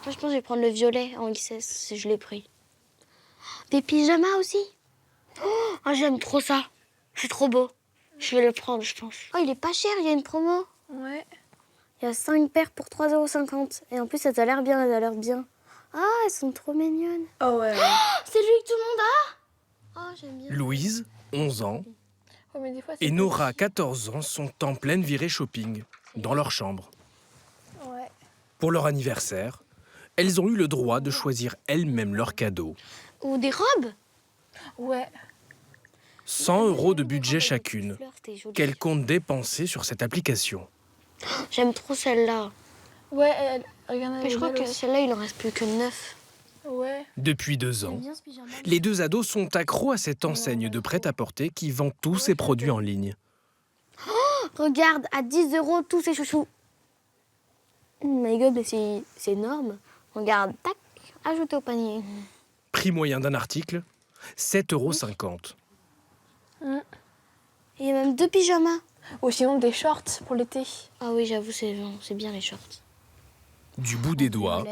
Moi, je pense que je vais prendre le violet en XS, si je l'ai pris. Des pyjamas aussi. Oh, j'aime trop ça. C'est trop beau. Je vais le prendre, je pense. Oh, il est pas cher, il y a une promo. Ouais. Il y a 5 paires pour 3,50 €. Et en plus, elles ont l'air bien, elles ont l'air bien. Ah, elles sont trop mignonnes. Oh ouais. C'est lui que tout le monde a. Oh, j'aime bien. Louise, 11 ans, Ouais, mais des fois, c'est et Nora, petit. 14 ans, sont en pleine virée shopping, dans leur chambre. Ouais. Pour leur anniversaire, elles ont eu le droit de choisir elles-mêmes leurs cadeaux. Ou des robes. Ouais. 100 € de budget chacune, C'était joli. qu'elles comptent dépenser sur cette application. J'aime trop celle-là. Ouais, regarde, Mais je crois que celle-là, il en reste plus que 9. Ouais. Depuis 2 ans, J'aime bien ce pyjama. les deux ados sont accros à cette enseigne de prêt-à-porter qui vend tous ses produits en ligne. Regarde, à 10 € tous ces chouchous. Oh my god, mais c'est énorme. Regarde, tac, ajouter au panier. Prix moyen d'un article, 7,50 €. Et il y a même 2 pyjamas. Ou sinon des shorts pour l'été. Ah oui, j'avoue, c'est bien les shorts. Du bout des doigts,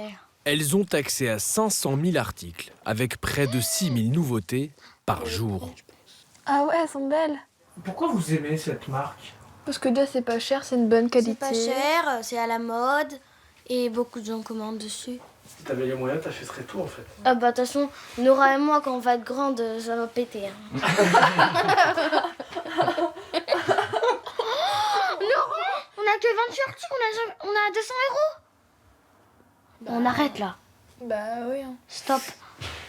elles ont accès à 500 000 articles, avec près de 6 000 nouveautés par jour. Ah ouais, elles sont belles. Pourquoi vous aimez cette marque? Parce que déjà, c'est pas cher, c'est une bonne qualité. C'est pas cher, c'est à la mode. Et beaucoup de gens commandent dessus. Si t'avais les moyens, t'achèterais tout en fait. Ah bah de toute façon, Nora et moi, quand on va être grande, ça va péter. Hein. Nora, on a que 20 shorts, on a 200 €. On arrête là. Bah oui. Hein. Stop.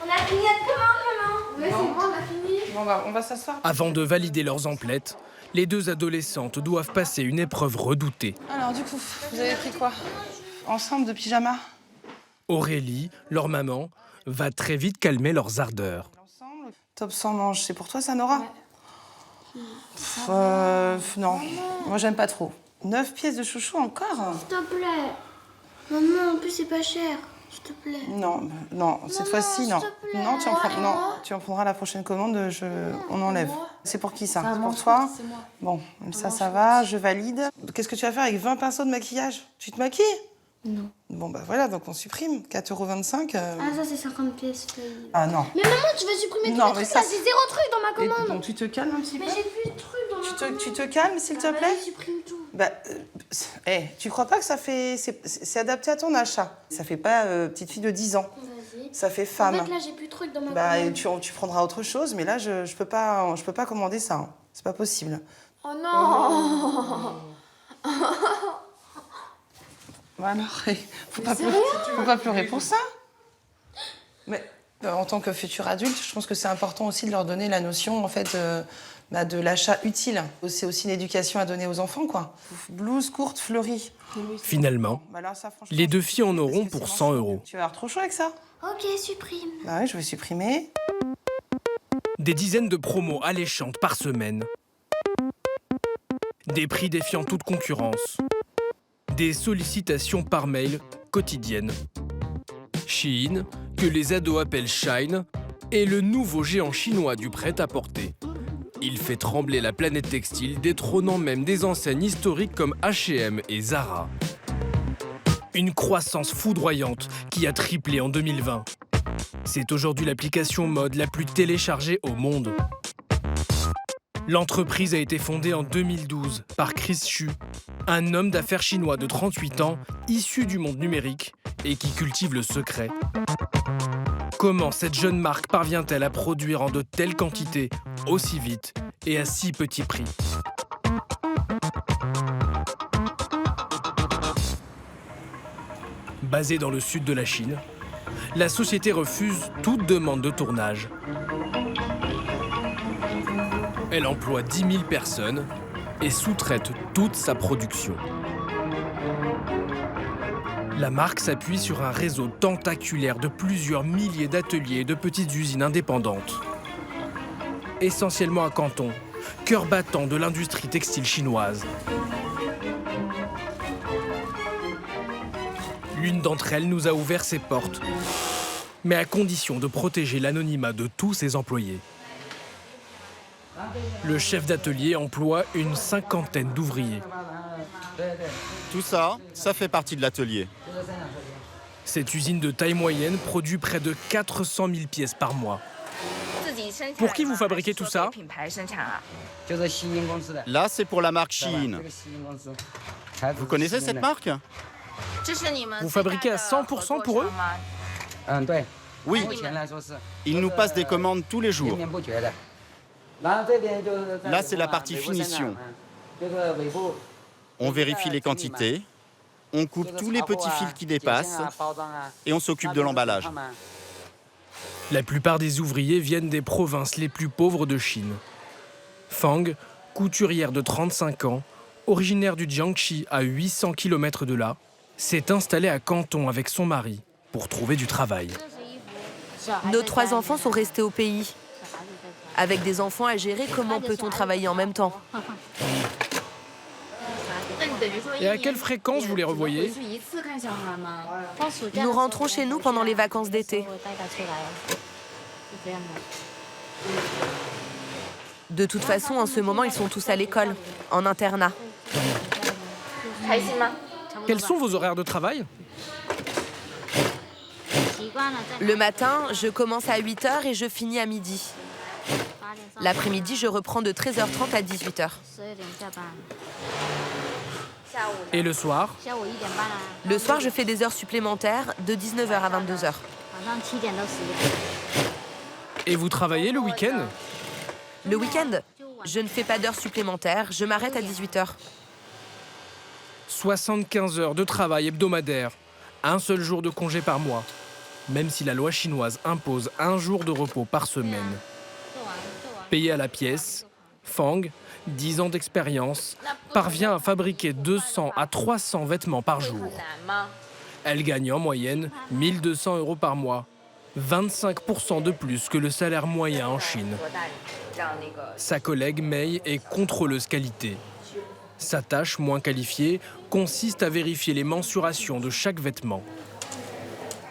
On a fini notre commande, maman. Ouais, c'est bon, on a fini. Bon, on va s'asseoir. Avant de valider leurs emplettes, les deux adolescentes doivent passer une épreuve redoutée. Alors, du coup, vous avez pris quoi? Ensemble de pyjama? Aurélie, leur maman, va très vite calmer leurs ardeurs. Ensemble. Top sans manche, c'est pour toi ça, Nora? Non, moi j'aime pas trop. 9 pièces de chouchou encore? S'il te plaît. Maman, en plus, c'est pas cher. S'il te plaît. Non, cette fois-ci, non. s'il te plaît. Non, tu en prendras la prochaine commande, on enlève. C'est pour qui ça? C'est pour toi? Bon, ça va, je valide. Qu'est-ce que tu vas faire avec 20 pinceaux de maquillage? Tu te maquilles? Non. Bon, bah voilà, donc on supprime. 4,25 €. Ah, ça, c'est 50 pièces. Ah non. Mais maman, tu vas supprimer tous Non, les mais trucs ça, là, j'ai 0 truc dans ma Et, commande. bon, tu te calmes un petit peu? Mais j'ai plus de trucs dans ma commande. Tu te calmes, s'il te plaît? Vas-y, supprime tout. Bah, tu crois pas que ça fait... C'est adapté à ton achat. Ça fait pas petite fille de 10 ans. Vas-y. Ça fait En femme. fait, là, j'ai plus de trucs dans ma Bah, commande. tu prendras autre chose, mais là, je peux pas commander ça. Hein. C'est pas possible. Oh non. Bah alors, faut pas pleurer pour ça. Mais en tant que futur adulte, je pense que c'est important aussi de leur donner la notion, en fait, de l'achat utile. C'est aussi l'éducation à donner aux enfants, quoi. Blouse courte fleurie. Finalement, Bah là, ça, franchement, les deux filles en auront parce que pour c'est 100 mensuel. €. Tu vas avoir trop chaud avec ça? Ok, supprime. Bah oui, je vais supprimer. Des dizaines de promos alléchantes par semaine. Des prix défiant toute concurrence. Des sollicitations par mail quotidiennes. Shein, que les ados appellent Shine, est le nouveau géant chinois du prêt-à-porter. Il fait trembler la planète textile, détrônant même des enseignes historiques comme H&M et Zara. Une croissance foudroyante qui a triplé en 2020. C'est aujourd'hui l'application mode la plus téléchargée au monde. L'entreprise a été fondée en 2012 par Chris Xu, un homme d'affaires chinois de 38 ans, issu du monde numérique et qui cultive le secret. Comment cette jeune marque parvient-elle à produire en de telles quantités, aussi vite et à si petit prix? Basée dans le sud de la Chine, la société refuse toute demande de tournage. Elle emploie 10 000 personnes et sous-traite toute sa production. La marque s'appuie sur un réseau tentaculaire de plusieurs milliers d'ateliers et de petites usines indépendantes. Essentiellement à Canton, cœur battant de l'industrie textile chinoise. L'une d'entre elles nous a ouvert ses portes, mais à condition de protéger l'anonymat de tous ses employés. Le chef d'atelier emploie une 50aine d'ouvriers. Tout ça, ça fait partie de l'atelier. Cette usine de taille moyenne produit près de 400 000 pièces par mois. Pour qui vous fabriquez tout ça? Là, c'est pour la marque Shein. Vous connaissez cette marque? Vous fabriquez à 100% pour eux? Oui. Ils nous passent des commandes tous les jours. Là, c'est la partie finition. On vérifie les quantités, on coupe tous les petits fils qui dépassent et on s'occupe de l'emballage. La plupart des ouvriers viennent des provinces les plus pauvres de Chine. Fang, couturière de 35 ans, originaire du Jiangxi à 800 km de là, s'est installée à Canton avec son mari pour trouver du travail. Nos 3 enfants sont restés au pays. Avec des enfants à gérer, comment peut-on travailler en même temps? Et à quelle fréquence vous les revoyez? Nous rentrons chez nous pendant les vacances d'été. De toute façon, en ce moment, ils sont tous à l'école, en internat. Quels sont vos horaires de travail? Le matin, je commence à 8h et je finis à midi. L'après-midi, je reprends de 13h30 à 18h. Et le soir? Le soir, je fais des heures supplémentaires de 19h à 22h. Et vous travaillez le week-end? Le week-end, je ne fais pas d'heures supplémentaires, je m'arrête à 18h. 75 heures de travail hebdomadaire, un seul jour de congé par mois, même si la loi chinoise impose 1 jour de repos par semaine. Payé à la pièce, Fang, 10 ans d'expérience, parvient à fabriquer 200 à 300 vêtements par jour. Elle gagne en moyenne 1 200 € par mois, 25% de plus que le salaire moyen en Chine. Sa collègue Mei est contrôleuse qualité. Sa tâche, moins qualifiée, consiste à vérifier les mensurations de chaque vêtement.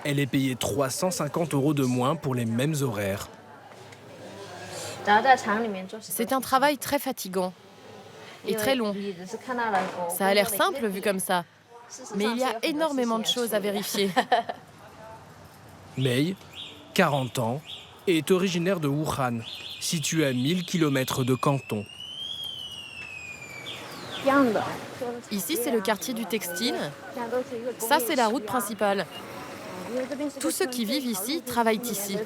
Elle est payée 350 € de moins pour les mêmes horaires. C'est un travail très fatigant et très long. Ça a l'air simple vu comme ça, mais il y a énormément de choses à vérifier. Mei, 40 ans, est originaire de Wuhan, située à 1000 km de Canton. Ici, c'est le quartier du textile. Ça, c'est la route principale. Tous ceux qui vivent ici travaillent ici.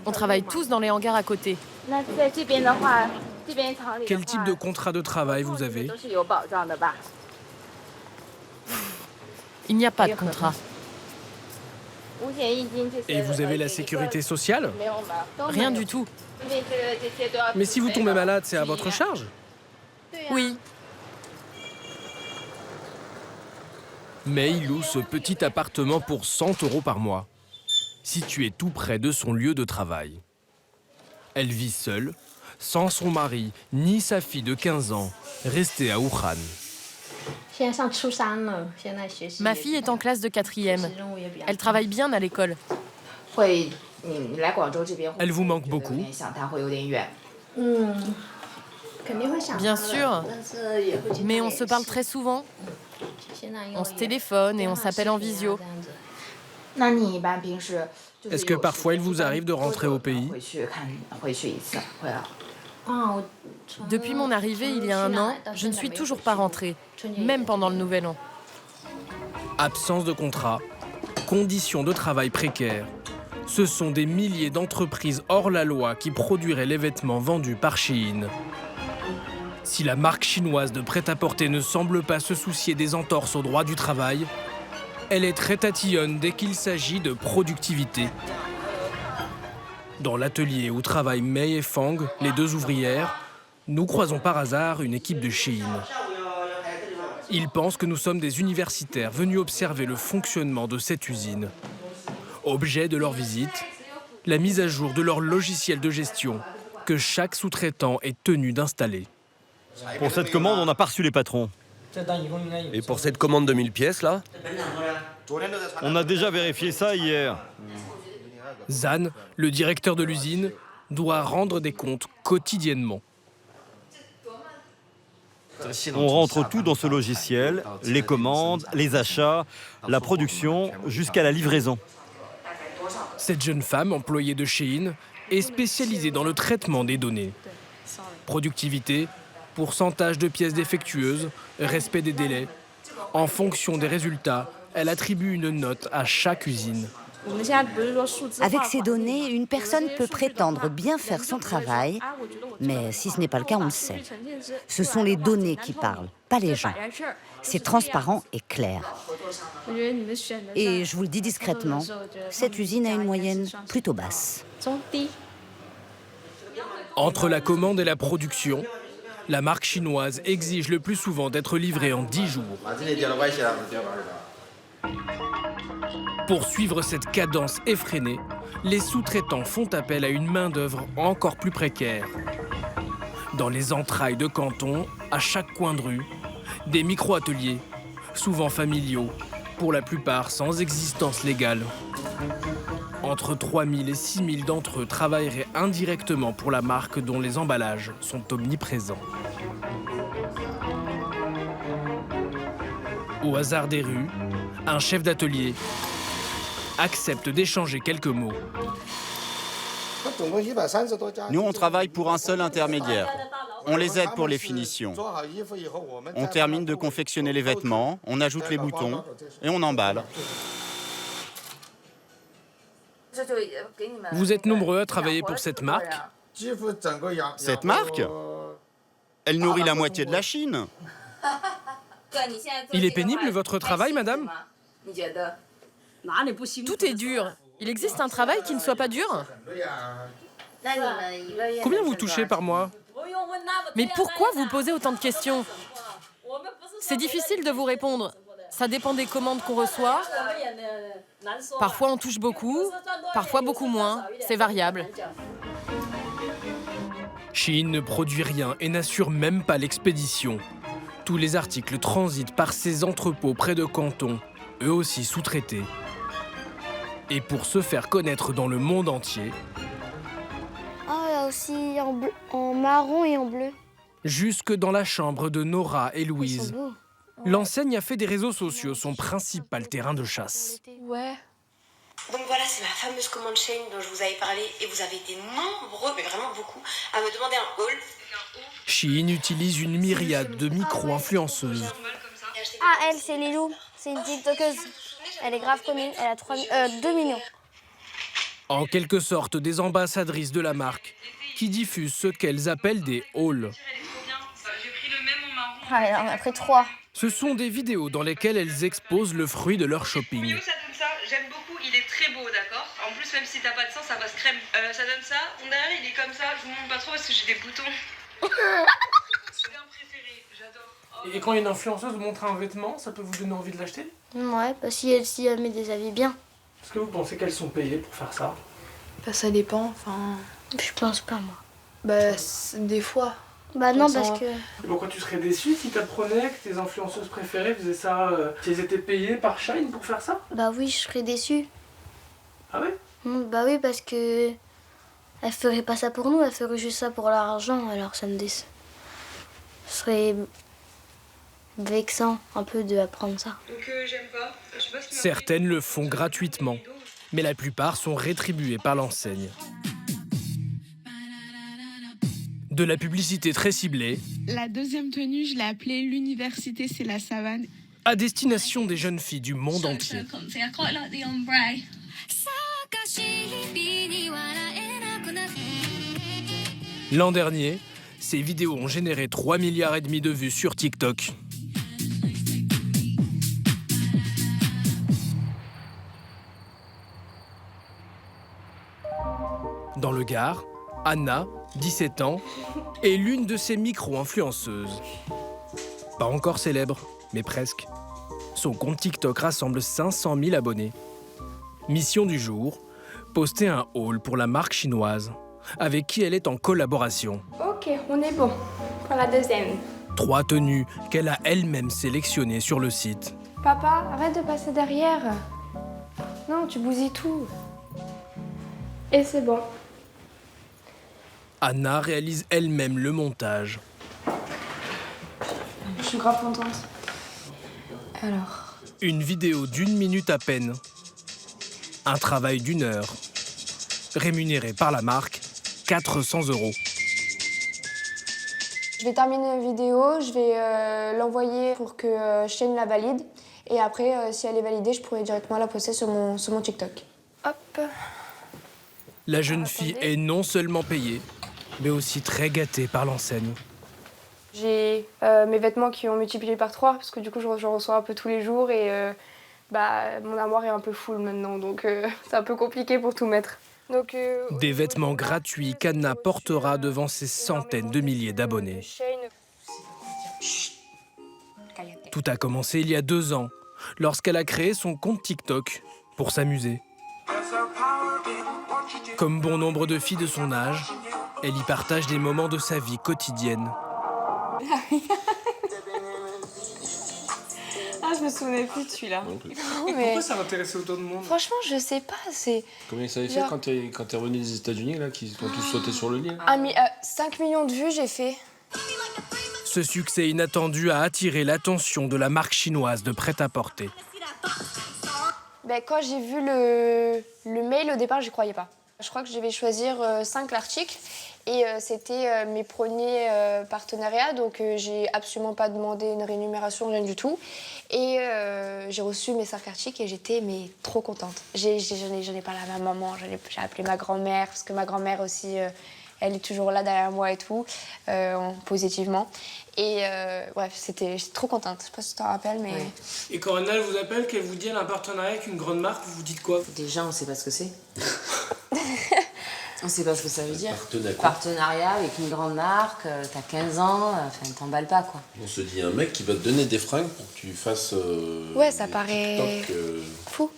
On travaille tous dans les hangars à côté. Quel type de contrat de travail vous avez? Il n'y a pas de contrat. Et vous avez la sécurité sociale? Rien du tout. Mais si vous tombez malade, c'est à votre charge? Oui. Mei loue ce petit appartement pour 100 € par mois, situé tout près de son lieu de travail. Elle vit seule, sans son mari ni sa fille de 15 ans, restée à Wuhan. Ma fille est en classe de 4e. Elle travaille bien à l'école. Elle vous manque beaucoup? Bien sûr, mais on se parle très souvent. On se téléphone et on s'appelle en visio. Est-ce que parfois il vous arrive de rentrer au pays? Depuis mon arrivée il y a 1 an, je ne suis toujours pas rentrée, même pendant le Nouvel An. Absence de contrat, conditions de travail précaires. Ce sont des milliers d'entreprises hors la loi qui produiraient les vêtements vendus par Shein. Si la marque chinoise de prêt-à-porter ne semble pas se soucier des entorses au droit du travail, elle est très tatillonne dès qu'il s'agit de productivité. Dans l'atelier où travaillent Mei et Fang, les 2 ouvrières, nous croisons par hasard une équipe de Shein. Ils pensent que nous sommes des universitaires venus observer le fonctionnement de cette usine. Objet de leur visite, la mise à jour de leur logiciel de gestion que chaque sous-traitant est tenu d'installer. Pour cette commande, on n'a pas reçu les patrons. Et pour cette commande de 1000 pièces, là? On a déjà vérifié ça hier. Zan, le directeur de l'usine, doit rendre des comptes quotidiennement. On rentre tout dans ce logiciel, les commandes, les achats, la production, jusqu'à la livraison. Cette jeune femme, employée de Shein, est spécialisée dans le traitement des données. Productivité, pourcentage de pièces défectueuses, respect des délais. En fonction des résultats, elle attribue une note à chaque usine. Avec ces données, une personne peut prétendre bien faire son travail, mais si ce n'est pas le cas, on le sait. Ce sont les données qui parlent, pas les gens. C'est transparent et clair. Et je vous le dis discrètement, cette usine a une moyenne plutôt basse. Entre la commande et la production, la marque chinoise exige le plus souvent d'être livrée en 10 jours. Pour suivre cette cadence effrénée, les sous-traitants font appel à une main-d'œuvre encore plus précaire. Dans les entrailles de Canton, à chaque coin de rue, des micro-ateliers, souvent familiaux, pour la plupart sans existence légale. Entre 3 000 et 6 000 d'entre eux travailleraient indirectement pour la marque dont les emballages sont omniprésents. Au hasard des rues, un chef d'atelier accepte d'échanger quelques mots. Nous, on travaille pour un seul intermédiaire. On les aide pour les finitions. On termine de confectionner les vêtements, on ajoute les boutons et on emballe. Vous êtes nombreux à travailler pour cette marque? Cette marque, elle nourrit la moitié de la Chine. Il est pénible votre travail, madame? Tout est dur. Il existe un travail qui ne soit pas dur? Combien vous touchez par mois? Mais pourquoi vous posez autant de questions? C'est difficile de vous répondre. Ça dépend des commandes qu'on reçoit. Parfois on touche beaucoup, parfois beaucoup moins. C'est variable. Shein ne produit rien et n'assure même pas l'expédition. Tous les articles transitent par ces entrepôts près de Canton, eux aussi sous-traités. Et pour se faire connaître dans le monde entier, Ah, il y a aussi en marron et en bleu. jusque dans la chambre de Nora et Ils sont Louise, beaux. l'enseigne a fait des réseaux sociaux son principal terrain de chasse. Ouais. Donc voilà, c'est ma fameuse commande Shein dont je vous avais parlé et vous avez été nombreux, mais vraiment beaucoup, à me demander un haul. Shein utilise une myriade de micro-influenceuses. Ah, elle, c'est Lilou. C'est une TikTokeuse. Elle est grave commune. Elle a 2 millions. En quelque sorte des ambassadrices de la marque, qui diffusent ce qu'elles appellent des hauls. Ah, elle en a pris 3. Ce sont des vidéos dans lesquelles elles exposent le fruit de leur shopping. Ça donne ça, j'aime beaucoup, il est très beau, d'accord. En plus, même si t'as pas de sang, ça passe crème. Ça donne ça, ton derrière il est comme ça, je vous montre pas trop parce que j'ai des boutons. C'est bien préféré, j'adore. Et quand une influenceuse montre un vêtement, ça peut vous donner envie de l'acheter? Ouais, parce si elle met des habits bien. Est-ce que vous pensez qu'elles sont payées pour faire ça? Bah, ça dépend, enfin. Je pense pas, moi. Bah, des fois. Bah non, Elles sont- parce que... Pourquoi tu serais déçu si t'apprenais que tes influenceuses préférées faisaient ça, qu'elles étaient payées par Shein pour faire ça? Bah oui, je serais déçue. Ah ouais? Bah oui, parce que... Elle ferait pas ça pour nous, elle ferait juste ça pour l'argent, alors ça me Ce serait vexant un peu d'apprendre ça. Donc j'aime pas. Je sais pas ce qui m'a Certaines le font gratuitement, mais la plupart sont rétribuées par l'enseigne. De la publicité très ciblée, La deuxième tenue, je l'ai appelée l'université, c'est la savane. à destination des jeunes filles du monde entier. L'an dernier, ces vidéos ont généré 3,5 milliards de vues sur TikTok. Dans le Gard, Anna, 17 ans, est l'une de ces micro-influenceuses. Pas encore célèbre, mais presque. Son compte TikTok rassemble 500 000 abonnés. Mission du jour, poster un haul pour la marque chinoise, avec qui elle est en collaboration. Ok, on est bon pour la deuxième. 3 tenues qu'elle a elle-même sélectionnées sur le site. Papa, arrête de passer derrière. Non, tu bousilles tout. Et c'est bon. Anna réalise elle-même le montage. suis grave contente. Alors. Une vidéo d'1 minute à peine. Un travail d'1 heure. Rémunéré par la marque 400 €. Je vais terminer la vidéo, je vais l'envoyer pour que Shein la valide. Et après, si elle est validée, je pourrai directement la poster sur mon TikTok. Hop. La jeune fille est non seulement payée, mais aussi très gâtée par l'enseigne. J'ai mes vêtements qui ont multiplié par 3 parce que du coup, je reçois un peu tous les jours et mon armoire est un peu full maintenant. Donc, c'est un peu compliqué pour tout mettre. Donc, des vêtements gratuits qu'Anna portera devant ses centaines de milliers d'abonnés. Tout a commencé il y a 2 ans, lorsqu'elle a créé son compte TikTok pour s'amuser. Comme bon nombre de filles de son âge, elle y partage des moments de sa vie quotidienne. Ah, je me souvenais plus de celui-là. Pourquoi ça m'intéressait autant de monde? Franchement, je sais pas. Combien ça avait fait quand t'es revenu des États-Unis, là, qui ont tous sauté sur le lit? 5 millions de vues, j'ai fait. Ce succès inattendu a attiré l'attention de la marque chinoise de prêt-à-porter. Quand j'ai vu le mail, au départ, j'y croyais pas. Je crois que je devais choisir 5 articles et c'était mes premiers partenariats, donc j'ai absolument pas demandé une rémunération, rien du tout. Et j'ai reçu mes 5 articles et j'étais trop contente. J'en ai parlé à ma maman, j'ai appelé ma grand-mère, parce que ma grand-mère aussi, elle est toujours là derrière moi et tout, positivement. Et bref, j'étais trop contente. Je sais pas si tu t'en rappelles, mais... Ouais. Et quand Anna vous appelle, qu'elle vous dit elle a un partenariat avec une grande marque, vous vous dites quoi? Déjà, on sait pas ce que c'est. On sait pas ce que ça veut dire. Partenariat avec une grande marque, t'as 15 ans, enfin t'emballes pas quoi. On se dit un mec qui va te donner des fringues pour que tu fasses ouais, ça paraît fou.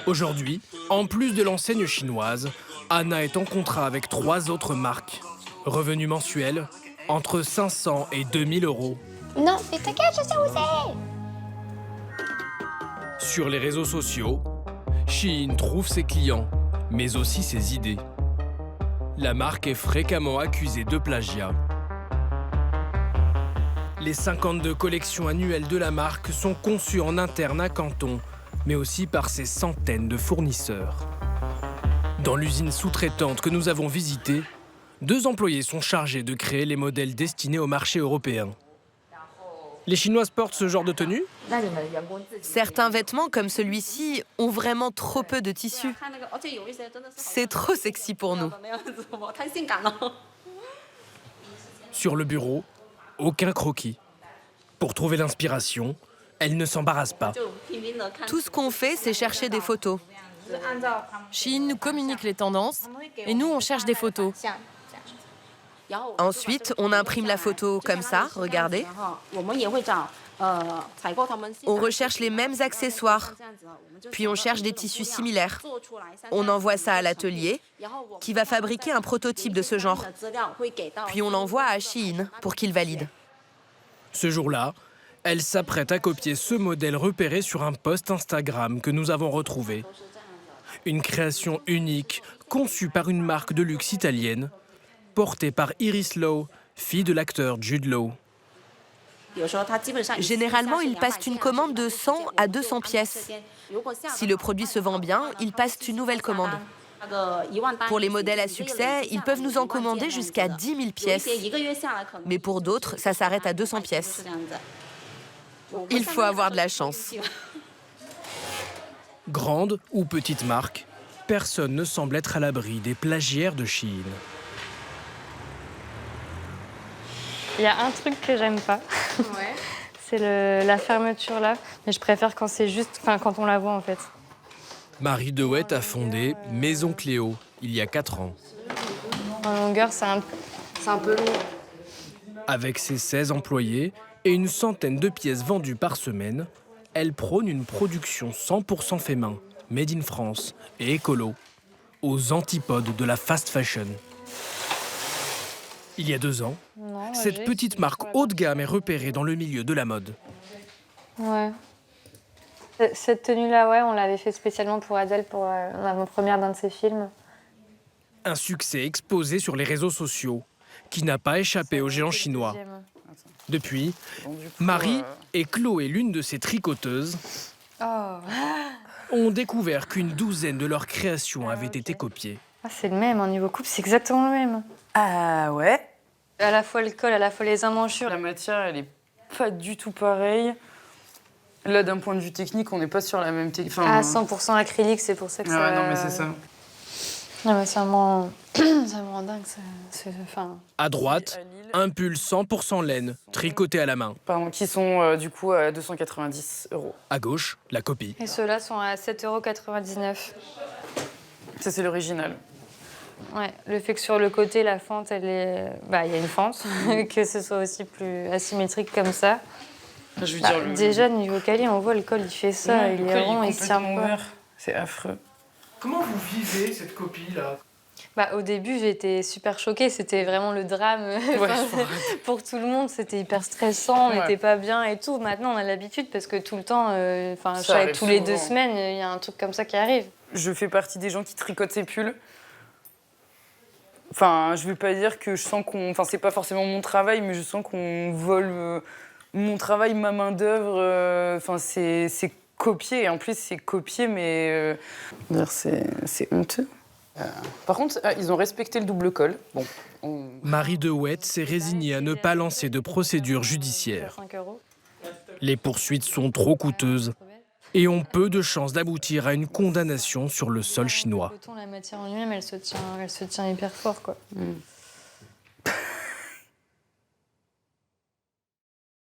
Aujourd'hui, en plus de l'enseigne chinoise, Anna est en contrat avec 3 autres marques. Revenu mensuel entre 500 et 2000 €. Non, mais t'inquiète, je sais où c'est. Sur les réseaux sociaux, Shein trouve ses clients, mais aussi ses idées. La marque est fréquemment accusée de plagiat. Les 52 collections annuelles de la marque sont conçues en interne à Canton, mais aussi par ses centaines de fournisseurs. Dans l'usine sous-traitante que nous avons visitée, 2 employés sont chargés de créer les modèles destinés au marché européen. Les Chinoises portent ce genre de tenue? Certains vêtements, comme celui-ci, ont vraiment trop peu de tissu. C'est trop sexy pour nous. Sur le bureau, aucun croquis. Pour trouver l'inspiration, elle ne s'embarrasse pas. Tout ce qu'on fait, c'est chercher des photos. Shein nous communique les tendances et nous, on cherche des photos. Ensuite, on imprime la photo comme ça, regardez. On recherche les mêmes accessoires, puis on cherche des tissus similaires. On envoie ça à l'atelier, qui va fabriquer un prototype de ce genre. Puis on l'envoie à Shein pour qu'il valide. Ce jour-là, elle s'apprête à copier ce modèle repéré sur un post Instagram que nous avons retrouvé. Une création unique, conçue par une marque de luxe italienne, portée par Iris Law, fille de l'acteur Jude Law. Généralement, ils passent une commande de 100 à 200 pièces. Si le produit se vend bien, ils passent une nouvelle commande. Pour les modèles à succès, ils peuvent nous en commander jusqu'à 10 000 pièces. Mais pour d'autres, ça s'arrête à 200 pièces. Il faut avoir de la chance. Grande ou petite marque, personne ne semble être à l'abri des plagiaires de Shein. Il y a un truc que j'aime pas, c'est la fermeture là, mais je préfère quand c'est juste, quand on la voit en fait. Marie Dewette a fondé Maison Cléo il y a 4 ans. En longueur, c'est un peu long. Avec ses 16 employés et une centaine de pièces vendues par semaine, elle prône une production 100% fait main, made in France et écolo, aux antipodes de la fast fashion. Il y a 2 ans, cette petite marque haut de gamme est repérée dans le milieu de la mode. Ouais. Cette tenue-là, ouais, on l'avait fait spécialement pour Adèle, pour l'avant-première d'un de ses films. Un succès exposé sur les réseaux sociaux, qui n'a pas échappé aux géants chinois. Depuis, Marie et Chloé, l'une de ses tricoteuses, ont découvert qu'une douzaine de leurs créations avaient été copiées. Ah, c'est le même, en niveau coupe, c'est exactement le même. Ah ouais. À la fois le col, à la fois les emmanchures. La matière, elle est pas du tout pareille. Là, d'un point de vue technique, on n'est pas sur la même technique. Ah, 100% acrylique, c'est pour ça que ça... non, mais c'est ça. Non, mais ça me rend dingue. À droite, un pull 100% laine, tricoté à la main. Pardon, qui sont du coup à 290 €. À gauche, la copie. Et ceux-là sont à 7,99 €. Ça, c'est l'original. Ouais, le fait que sur le côté, la fente, elle est... Bah, il y a une fente, que ce soit aussi plus asymétrique comme ça. Je veux dire, déjà, niveau cali, on voit le col, il fait ça, il est rond, il se tient pas. C'est affreux. Comment vous vivez cette copie-là? Bah, au début, j'étais super choquée. C'était vraiment le drame pour tout le monde. C'était hyper stressant, on n'était pas bien et tout. Maintenant, on a l'habitude parce que tout le temps, tous les 2 semaines, il y a un truc comme ça qui arrive. Je fais partie des gens qui tricotent ces pulls. Enfin, je vais pas dire que je sens qu'on... Enfin, c'est pas forcément mon travail, mais je sens qu'on vole mon travail, ma main-d'œuvre. Enfin, c'est copié. Et en plus, c'est copié, mais... c'est honteux. Par contre, ils ont respecté le double col. Bon, Marie de Houette s'est résignée à ne pas lancer de procédure judiciaire. Les poursuites sont trop coûteuses et ont peu de chances d'aboutir à une condamnation sur le sol chinois. La matière en lui-même, elle se tient hyper fort, quoi.